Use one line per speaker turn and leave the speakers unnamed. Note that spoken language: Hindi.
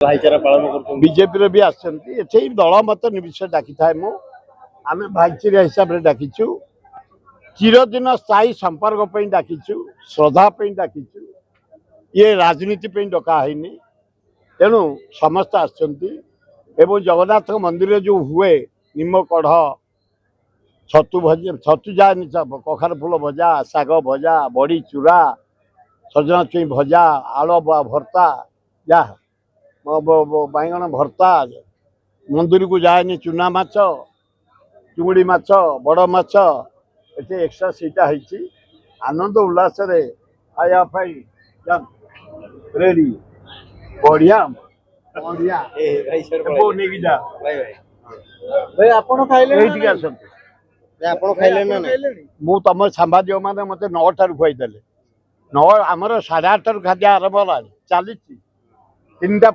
भाईचारा पालन कर
बीजेपी भी आछे दल मत निर्विशेष डाकी थाए मु आम भाईचारा हिसाब से डाकिचु चिरदिन स्थायी संपर्क डाकिचु श्रद्धा डाकिचु ये राजनीति डका है तेणु समस्त आसो जगन्नाथ मंदिर जो हुए निम कढ़ छतु भजा छतु जा कखार फूल भजा शाग भजा बड़ी चूरा सजना छुई भजा आल भर्ता जा बैगण भर्ता मंदिर को जाए चूना माछ चुंगड़ी माछ बड़ माछ ये एक्स्ट्रा सीटा है आनंद उल्लास खायापाई रेडी बढ़िया बढ़िया
भाई आपण खाइले
ଆପଣ ଖାଇଲେ ନା ମୁଁ ତମ ସାମ୍ବାଦିକ ମାନେ ମତେ 9टाରୁ ଖୁଆଇଦେଲେ 9 ଆମର 8:30 ଖାଦ୍ୟ ଆରମ୍ଭ ହେଲାଣି ଚାଲିଛି 3ଟା